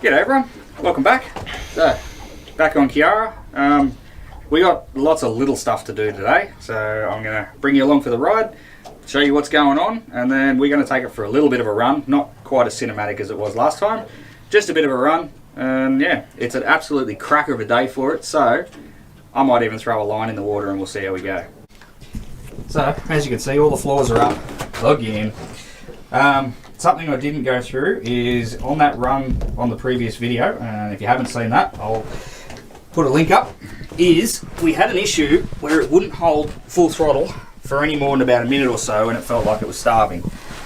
G'day everyone, welcome back. So, back on Kiara. We got lots of little stuff to do today, so I'm going to bring you along for the ride, show you what's going on, and then we're going to take it for a little bit of a run. Not quite as cinematic as it was last time, just a bit of a run, and yeah, it's an absolutely cracker of a day for it, so I might even throw a line in the water and we'll see how we go. So, as you can see, all the floors are up again. Something I didn't go through is on that run on the previous video, and if you haven't seen that, I'll put a link up, is we had an issue where it wouldn't hold full throttle for any more than about a minute or so, and it felt like it was starving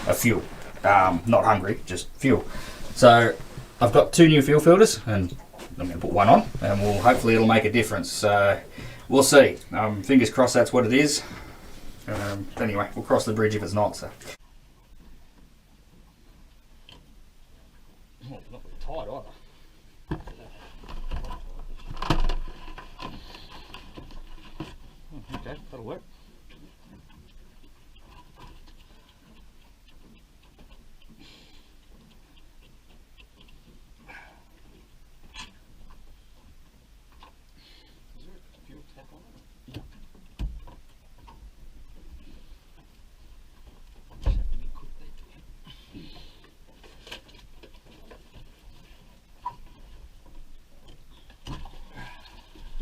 of fuel. Not hungry, just fuel. So I've got 2 new fuel filters, and I'm going to put one on, and hopefully it'll make a difference. So we'll see. Fingers crossed that's what it is. Anyway, we'll cross the bridge if it's not. So. Oh, not very tight either. Okay, that'll work. Is there a fuel tap on it? Yeah. Just have to be quick there.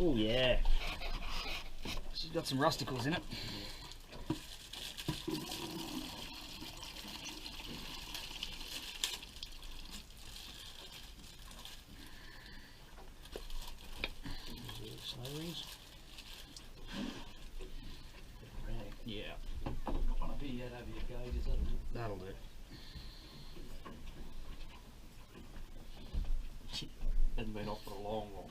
Oh yeah, she's got some rusticles in it. Yeah, want to be yet over your gauges, that'll do. Hasn't been off for a long time.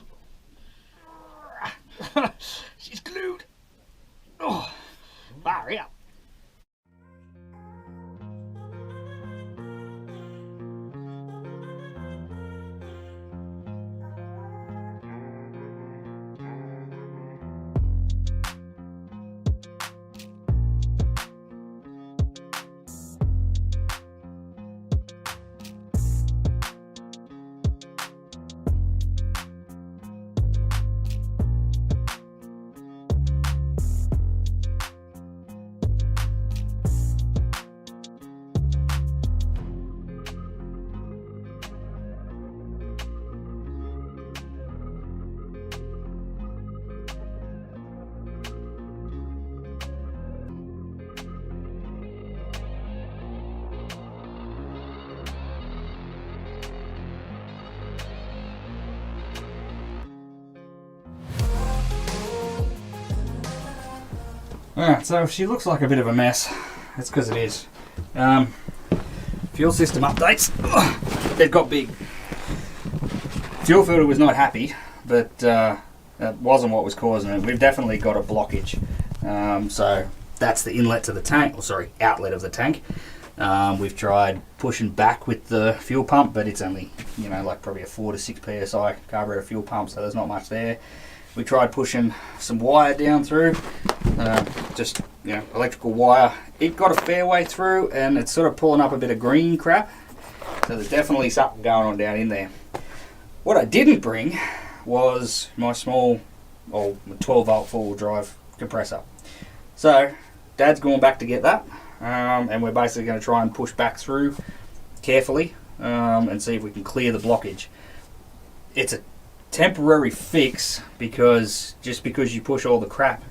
She's glued. Oh, fire out. Alright, so she looks like a bit of a mess. That's because it is. Fuel system updates. They've got big. Fuel filter was not happy, but that wasn't what was causing it. We've definitely got a blockage. So that's the inlet to the tank, or sorry, outlet of the tank. We've tried pushing back with the fuel pump, but it's only, like probably a 4 to 6 psi carburetor fuel pump, so there's not much there. We tried pushing some wire down through, just electrical wire. It got a fair way through, and it's sort of pulling up a bit of green crap. So there's definitely something going on down in there. What I didn't bring was my small, 12-volt four-wheel drive compressor. So Dad's gone back to get that, and we're basically going to try and push back through carefully and see if we can clear the blockage. It's a temporary fix because you push all the crap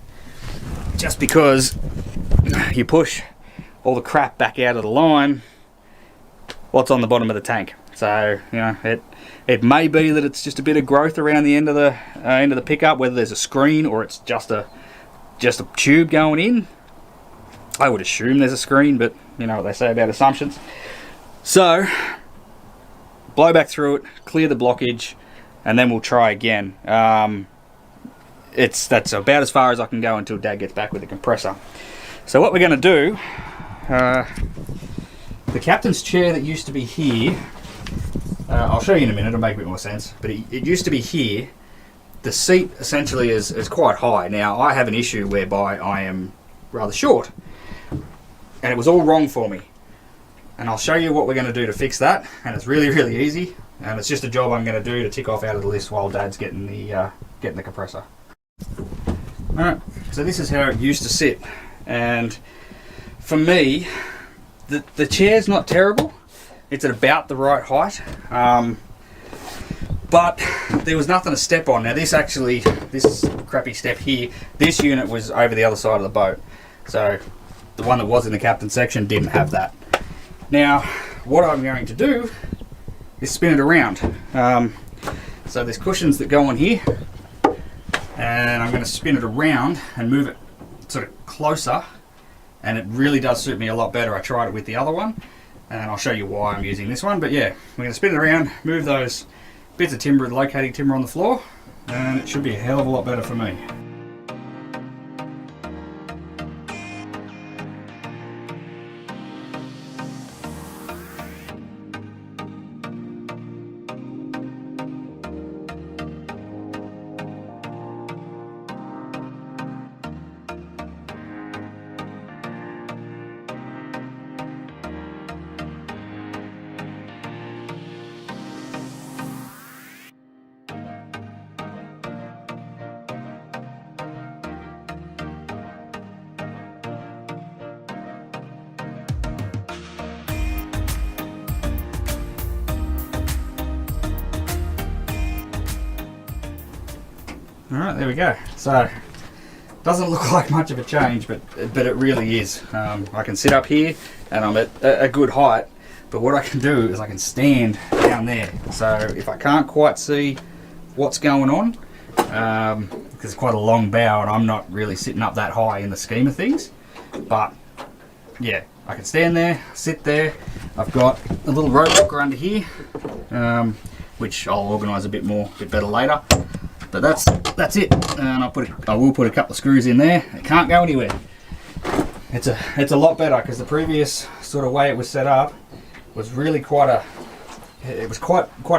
back out of the line, what's on the bottom of the tank. So it may be that it's just a bit of growth around the end of the pickup, whether there's a screen or it's just a tube going in. I would assume there's a screen, but you know what they say about assumptions. So blow back through it, clear the blockage, and then we'll try again. That's about as far as I can go until Dad gets back with the compressor. So what we're going to do, the captain's chair that used to be here, I'll show you in a minute, it'll make a bit more sense, but it used to be here. The seat essentially is quite high. Now I have an issue whereby I am rather short, and it was all wrong for me. and I'll show you what we're going to do to fix that. And it's really, really easy, and it's just a job I'm going to do to tick off out of the list while Dad's getting the compressor. Alright, so this is how it used to sit, and for me, the chair's not terrible. It's at about the right height, but there was nothing to step on. Now this crappy step here, this unit was over the other side of the boat, so the one that was in the captain section didn't have that. Now what I'm going to do is spin it around. So there's cushions that go on here, and I'm going to spin it around and move it sort of closer, and it really does suit me a lot better. I tried it with the other one, and I'll show you why I'm using this one. But yeah, we're going to spin it around, move those bits of timber, the locating timber on the floor, and it should be a hell of a lot better for me. Alright, there we go. So, doesn't look like much of a change, but it really is. I can sit up here and I'm at a good height, but what I can do is I can stand down there. So if I can't quite see what's going on, because it's quite a long bow and I'm not really sitting up that high in the scheme of things, but yeah, I can stand there, sit there. I've got a little rope walker under here, which I'll organise a bit better later. But that's it, and I will put a couple of screws in there. It can't go anywhere. It's a lot better, because the previous sort of way it was set up was really quite a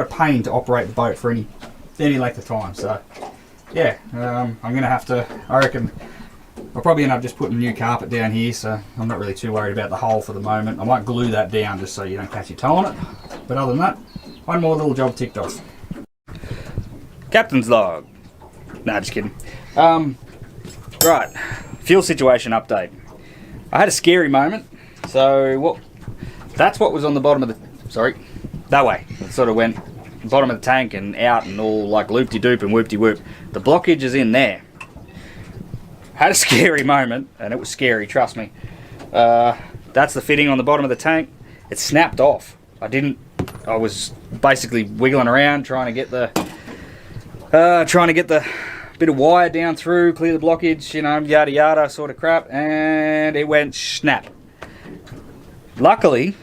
pain to operate the boat for any length of time. So yeah, I'm gonna have to. I reckon I'll probably end up just putting new carpet down here. So I'm not really too worried about the hole for the moment. I might glue that down just so you don't catch your toe on it. But other than that, one more little job ticked off. Captain's log. Nah, just kidding. Right, fuel situation update. I had a scary moment. So that's what was on the bottom of that way. It sort of went bottom of the tank and out and all like loop-de-doop and whoop-de-whoop. The blockage is in there. Had a scary moment, and it was scary, trust me. That's the fitting on the bottom of the tank. It snapped off. I was basically wiggling around trying to get the bit of wire down through, clear the blockage, you know, yada yada sort of crap, and it went snap. Luckily,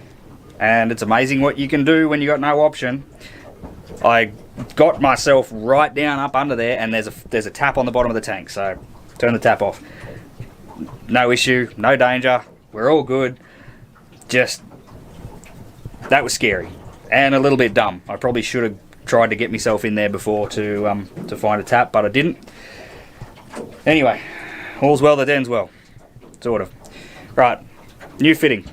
and it's amazing what you can do when you got no option, I got myself right down up under there, and there's a tap on the bottom of the tank, so turn the tap off. No issue, no danger, we're all good. Just, that was scary and a little bit dumb. I probably should have tried to get myself in there before to find a tap, but I didn't. Anyway, all's well that ends well, sort of. Right, new fitting.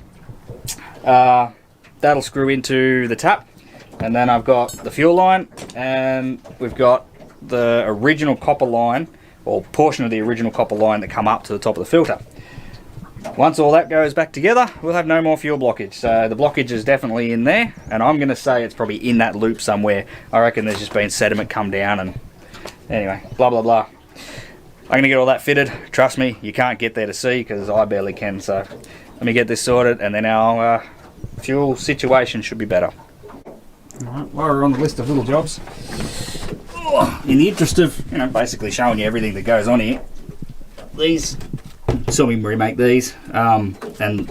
That'll screw into the tap, and then I've got the fuel line, and we've got the original copper line, or portion of the original copper line that come up to the top of the filter. Once all that goes back together, we'll have no more fuel blockage. So the blockage is definitely in there, and I'm going to say it's probably in that loop somewhere. I reckon there's just been sediment come down, and anyway, blah blah blah. I'm going to get all that fitted. Trust me, you can't get there to see because I barely can. So let me get this sorted, and then our fuel situation should be better. Alright, while we're on the list of little jobs, in the interest of basically showing you everything that goes on here, these. So we remake these, and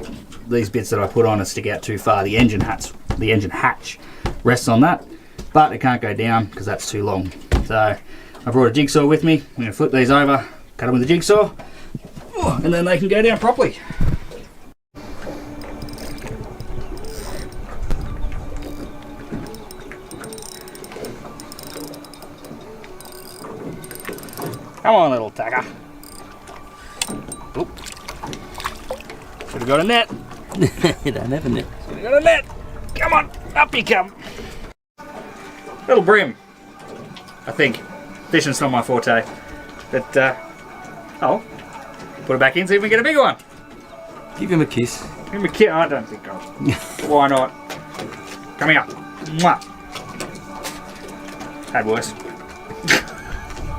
these bits that I put on and stick out too far. The engine hatch rests on that, but it can't go down because that's too long. So I brought a jigsaw with me. I'm going to flip these over, cut them with a jigsaw, and then they can go down properly. Come on, little tacker. Oop. Should have got a net. You don't have a net. got a net. Come on, up you come. Little brim, I think. Fishing's not my forte, but oh, put it back in, see if we can get a bigger one. Give him a kiss. Give him a kiss. I don't think I'll. Why not? Come here. Mwah. Had worse.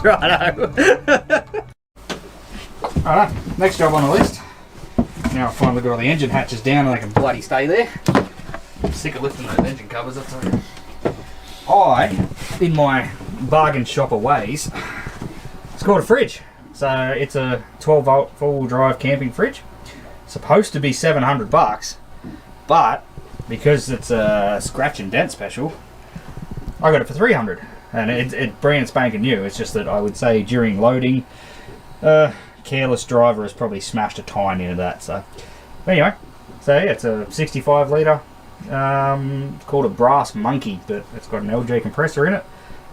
Righto. Alright, next job on the list. Now I've finally got all the engine hatches down and they can bloody stay there. I'm sick of lifting those engine covers, I'll tell you. I, in my bargain shopper ways, scored a fridge. So it's a 12 volt full drive camping fridge. Supposed to be $700, but because it's a scratch and dent special, I got it for $300. And it's brand spanking new. It's just that I would say during loading, careless driver has probably smashed a tine into that. So anyway, so yeah, it's a 65 litre. It's called a Brass Monkey, but it's got an LG compressor in it,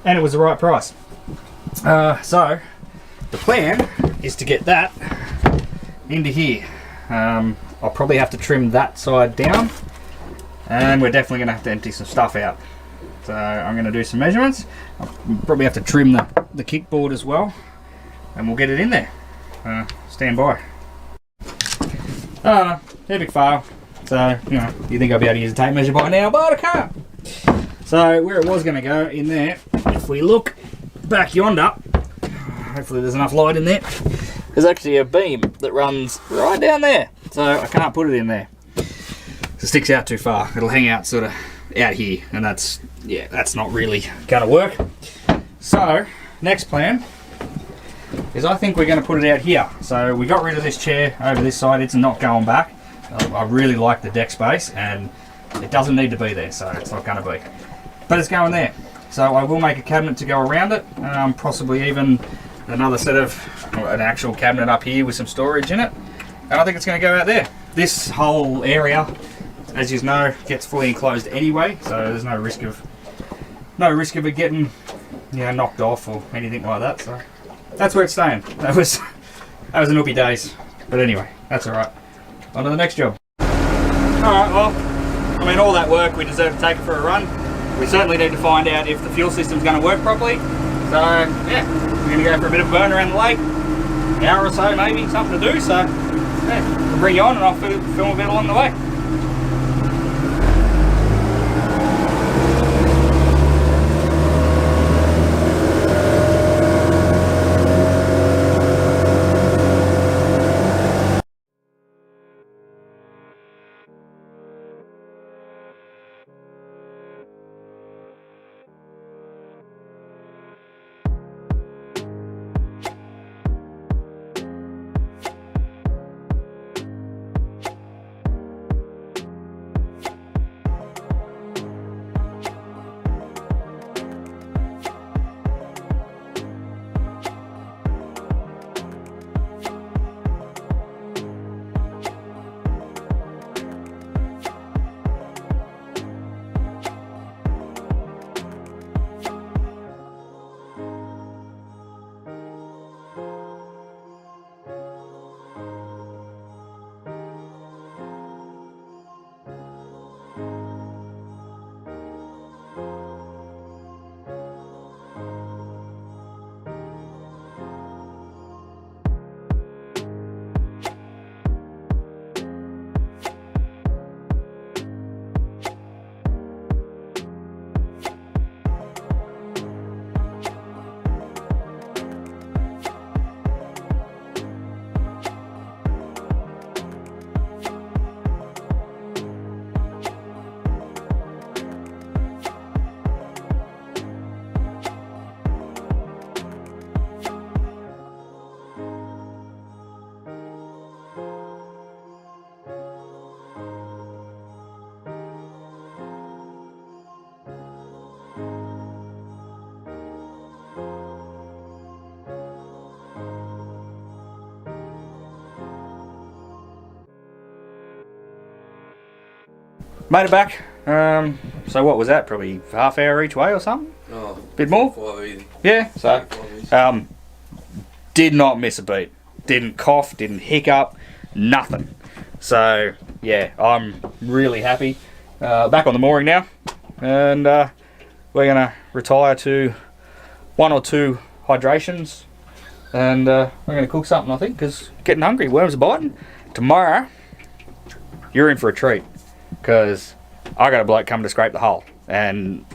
and it was the right price. So the plan is to get that into here. I'll probably have to trim that side down, and we're definitely going to have to empty some stuff out. So I'm going to do some measurements. I'll probably have to trim the kickboard as well, and we'll get it in there. Stand by. Epic fail. So, you know, you think I'll be able to use a tape measure by now, but I can't. So where it was going to go in there, if we look back yonder, hopefully there's enough light in there, there's actually a beam that runs right down there. So I can't put it in there. It sticks out too far. It'll hang out sort of out here, and that's not really going to work. So next plan is I think we're going to put it out here. So we got rid of this chair over this side. It's not going back. I really like the deck space, and it doesn't need to be there, so it's not going to be. But it's going there. So I will make a cabinet to go around it, possibly even another set of, an actual cabinet up here with some storage in it. And I think it's going to go out there. This whole area, as you know, gets fully enclosed anyway, so there's no risk of it getting, you know, knocked off or anything like that. So that's where it's staying. That was an uppie days. But anyway, that's all right. On to the next job. Alright, well, I mean, all that work, we deserve to take it for a run. We certainly need to find out if the fuel system's going to work properly. So, yeah, we're going to go for a bit of a burn around the lake. An hour or so, maybe, something to do. So, yeah, we'll bring you on and I'll film a bit along the way. Made it back. So what was that? Probably half hour each way or something? Oh, bit more? 5 easy. Yeah, so did not miss a beat. Didn't cough, didn't hiccup, nothing. So yeah, I'm really happy. back on the mooring now, and we're gonna retire to 1 or 2 hydrations, and we're gonna cook something, I think, because getting hungry. Worms are biting. Tomorrow, you're in for a treat, because I got a bloke coming to scrape the hull, and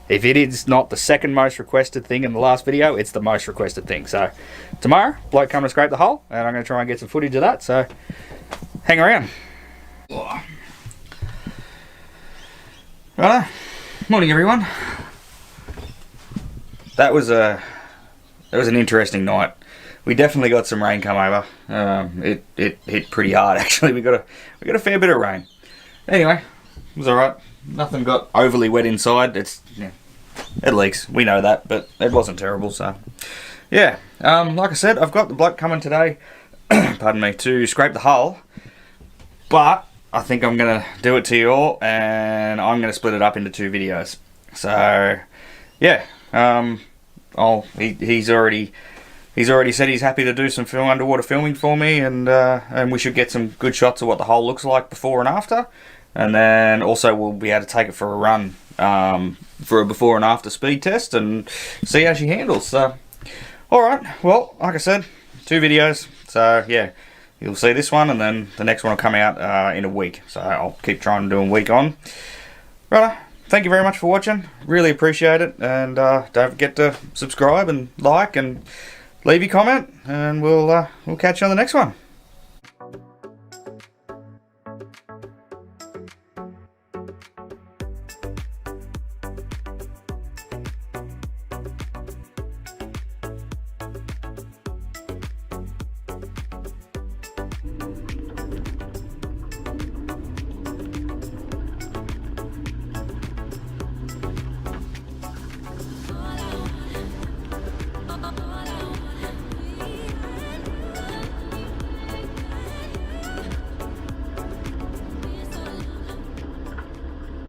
if it is not the second most requested thing in the last video, it's the most requested thing. So tomorrow, bloke coming to scrape the hull, and I'm going to try and get some footage of that, so hang around. Righto, morning everyone. That was an interesting night. We definitely got some rain come over. It hit pretty hard actually. We got a fair bit of rain. Anyway, it was alright. Nothing got overly wet inside. It leaks, we know that, but it wasn't terrible, so yeah. Like I said, I've got the bloke coming today, pardon me, to scrape the hull, but I think I'm going to do it to you all, and I'm going to split it up into 2 videos. So yeah, he's already said he's happy to do some underwater filming for me, and we should get some good shots of what the hull looks like before and after. And then also we'll be able to take it for a run for a before and after speed test and see how she handles. So, alright, well, like I said, 2 videos. So, yeah, you'll see this one, and then the next one will come out in a week. So, I'll keep trying to do a week on. Right, thank you very much for watching. Really appreciate it. And don't forget to subscribe and like and leave your comment. And we'll catch you on the next one.